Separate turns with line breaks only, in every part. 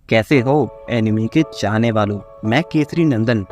कैसे हो एनिमे के चाहने वालों। मैं केसरी नंदन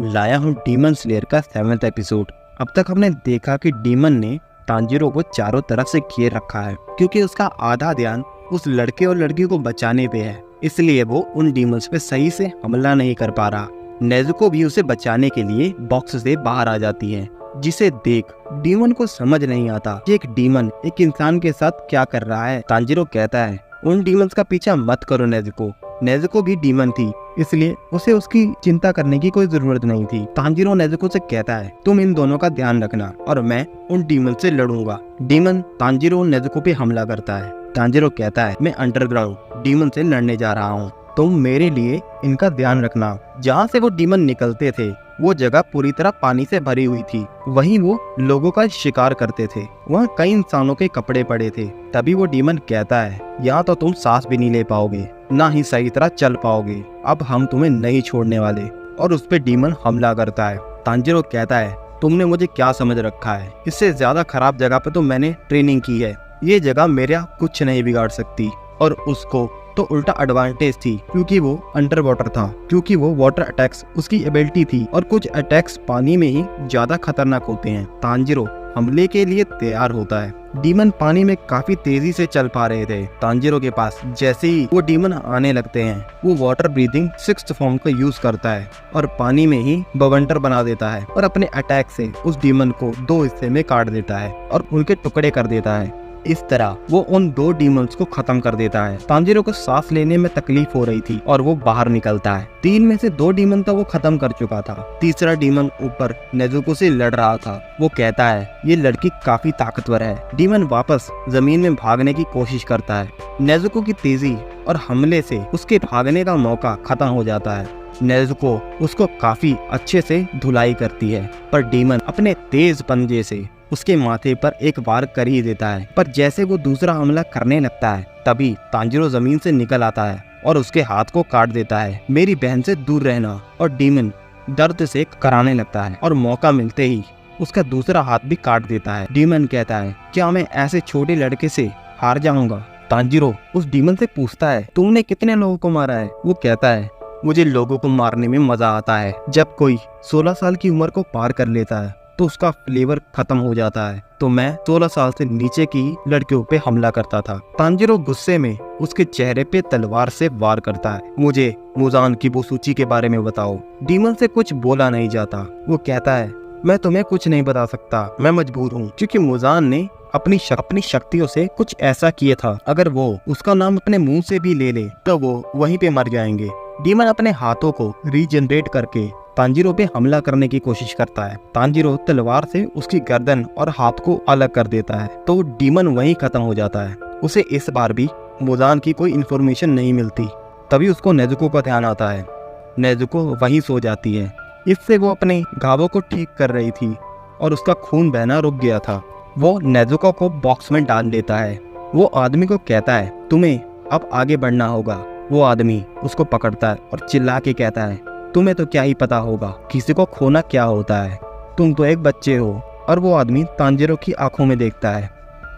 लाया हूँ डीमन स्लेयर का 7वां एपिसोड। अब तक हमने देखा कि डीमन ने तांजीरो को चारों तरफ से घेर रखा है क्योंकि उसका आधा ध्यान उस लड़के और लड़की को बचाने पे है, इसलिए वो उन डीमंस पे सही से हमला नहीं कर पा रहा। नेजुको भी उसे बचाने के लिए बॉक्स से बाहर आ जाती है, जिसे देख डीमन को समझ नहीं आता कि एक डीमन एक इंसान के साथ क्या कर रहा है। तांजीरो कहता है उन डीमंस का पीछा मत करो नेजुको। नेजुको भी डीमन थी, इसलिए उसे उसकी चिंता करने की कोई जरूरत नहीं थी। तांजीरो नेजुको से कहता है तुम इन दोनों का ध्यान रखना और मैं उन डीमन से लड़ूंगा। डीमन तांजीरो और नेजुको पे हमला करता है। तांजीरो कहता है मैं अंडरग्राउंड डीमन से लड़ने जा रहा हूँ, तुम मेरे लिए इनका ध्यान रखना। जहाँ से वो डीमन निकलते थे वो जगह पूरी तरह पानी से भरी हुई थी, वहीं वो लोगों का शिकार करते थे। वहाँ कई इंसानों के कपड़े पड़े थे। तभी वो डीमन कहता है यहाँ तो तुम सांस भी नहीं ले पाओगे, ना ही सही तरह चल पाओगे, अब हम तुम्हें नहीं छोड़ने वाले। और उस पे डीमन हमला करता है। तांजीरो कहता है तुमने मुझे क्या समझ रखा है, इससे ज्यादा खराब जगह पे तो मैंने ट्रेनिंग की है, ये जगह मेरा कुछ नहीं बिगाड़ सकती। और उसको तो उल्टा एडवांटेज थी क्योंकि वो अंडर वाटर था, क्योंकि वो वाटर अटैक्स उसकी एबिलिटी थी और कुछ अटैक्स पानी में ही ज्यादा खतरनाक होते हैं। तांजीरो हमले के लिए तैयार होता है। डीमन पानी में काफी तेजी से चल पा रहे थे तांजीरो के पास। जैसे ही वो डीमन आने लगते हैं वो वाटर ब्रीदिंग 6th फॉर्म का यूज करता है और पानी में ही बवंडर बना देता है और अपने अटैक से उस डीमन को 2 हिस्से में काट देता है और उनके टुकड़े कर देता है। इस तरह वो उन 2 डीमंस को खत्म कर देता है। तांजीरो को सांस लेने में तकलीफ हो रही थी और वो बाहर निकलता है। 3 में से 2 डीमन तो वो खत्म कर चुका था, तीसरा डीमन ऊपर नेजुको से लड़ रहा था। वो कहता है ये लड़की काफी ताकतवर है। डीमन वापस जमीन में भागने की कोशिश करता है। नेजुको की तेजी और हमले से उसके भागने का मौका खत्म हो जाता है। नेजुको उसको काफी अच्छे से धुलाई करती है, पर डीमन अपने तेज पंजे से उसके माथे पर एक वार कर ही देता है। पर जैसे वो दूसरा हमला करने लगता है तभी तांजीरो जमीन से निकल आता है और उसके हाथ को काट देता है। मेरी बहन से दूर रहना। और डीमन दर्द से कराने लगता है और मौका मिलते ही उसका दूसरा हाथ भी काट देता है। डीमन कहता है क्या मैं ऐसे छोटे लड़के से हार जाऊंगा? तांजीरो उस डीमन से पूछता है तुमने कितने लोगों को मारा है? वो कहता है मुझे लोगों को मारने में मजा आता है। जब कोई 16 साल की उम्र को पार कर लेता है तो उसका फ्लेवर खत्म हो जाता है, तो मैं 16 साल से नीचे की लड़कियों पे हमला करता था। तांजीरो गुस्से में उसके चेहरे पे तलवार से वार करता है। मुझे मुजान किबुसुची के बारे में बताओ। डीमन से कुछ बोला नहीं जाता। वो कहता है मैं तुम्हें कुछ नहीं बता सकता, मैं मजबूर हूँ, क्योंकि मुजान ने अपनी शक्तियों से कुछ ऐसा किया था। अगर वो उसका नाम अपने मुंह से भी ले ले तो वो वहीं पे मर जाएंगे। डीमन अपने हाथों को रीजनरेट करके तांजीरो पे हमला करने की कोशिश करता है। तांजीरो तलवार से उसकी गर्दन और हाथ को अलग कर देता है तो डीमन वहीं खत्म हो जाता है। उसे इस बार भी मुजान की कोई इन्फॉर्मेशन नहीं मिलती। तभी उसको नेजुको का ध्यान आता है। नेजुको वहीं सो जाती है। इससे वो अपने घावों को ठीक कर रही थी और उसका खून बहना रुक गया था। वो नेजुको को बॉक्स में डाल देता है। वो आदमी को कहता है तुम्हें अब आगे बढ़ना होगा। वो आदमी उसको पकड़ता है और चिल्ला के कहता है तुम्हें तो क्या ही पता होगा किसी को खोना क्या होता है, तुम तो एक बच्चे हो। और वो आदमी तांजीरो की आंखों में देखता है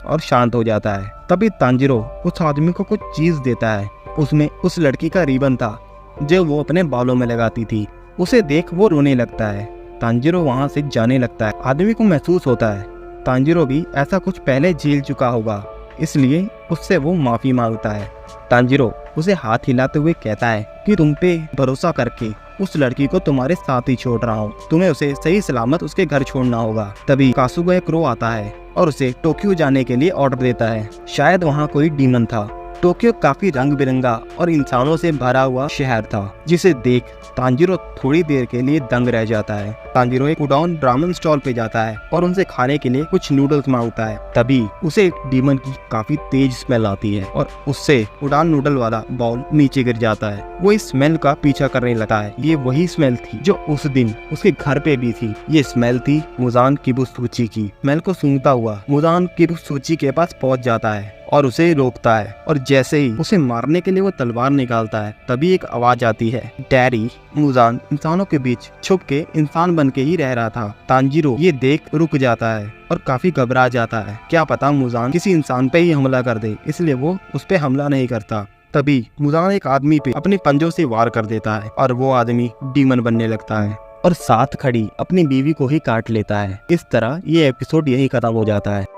और शांत हो जाता है। तभी तांजीरो उस आदमी को कुछ चीज देता है। उसमें उस लड़की का रिबन था जो वो अपने बालों में लगाती थी। उसे देख वो रोने लगता है। तांजीरो वहां से जाने लगता है। आदमी को महसूस होता है तांजीरो भी ऐसा कुछ पहले झेल चुका होगा, इसलिए उससे वो माफी मांगता है। तांजीरो उसे हाथ हिलाते हुए कहता है कि तुम पे भरोसा करके उस लड़की को तुम्हारे साथ ही छोड़ रहा हूँ, तुम्हें उसे सही सलामत उसके घर छोड़ना होगा। तभी कासुगा एक रो आता है और उसे टोक्यो जाने के लिए ऑर्डर देता है। शायद वहाँ कोई डीमन था। टोक्यो काफी रंग बिरंगा और इंसानों से भरा हुआ शहर था, जिसे देख तांजीरो थोड़ी देर के लिए दंग रह जाता है। तांजीरो एक उडान रामेन स्टॉल पे जाता है और उनसे खाने के लिए कुछ नूडल्स मांगता है। तभी उसे एक डीमन की काफी तेज स्मेल आती है और उससे उडान नूडल वाला बाउल नीचे गिर जाता है। वो इस स्मेल का पीछा करने लगता है। ये वही स्मेल थी जो उस दिन उसके घर पे भी थी। ये स्मेल थी मुजान किबुसुची की। स्मेल को सूंघता हुआ मुजान किबुसुची के पास पहुंच जाता है और उसे रोकता है। और जैसे ही उसे मारने के लिए वो तलवार निकालता है तभी एक आवाज आती है डैडी। मुजान इंसानों के बीच छुप के इंसान बन के ही रह रहा था। तांजीरो ये देख रुक जाता है और काफी घबरा जाता है। क्या पता मुजान किसी इंसान पे ही हमला कर दे, इसलिए वो उस पे हमला नहीं करता। तभी मुजान एक आदमी पे अपने पंजों से वार कर देता है और वो आदमी डीमन बनने लगता है और साथ खड़ी अपनी बीवी को ही काट लेता है। इस तरह ये एपिसोड यही खत्म हो जाता है।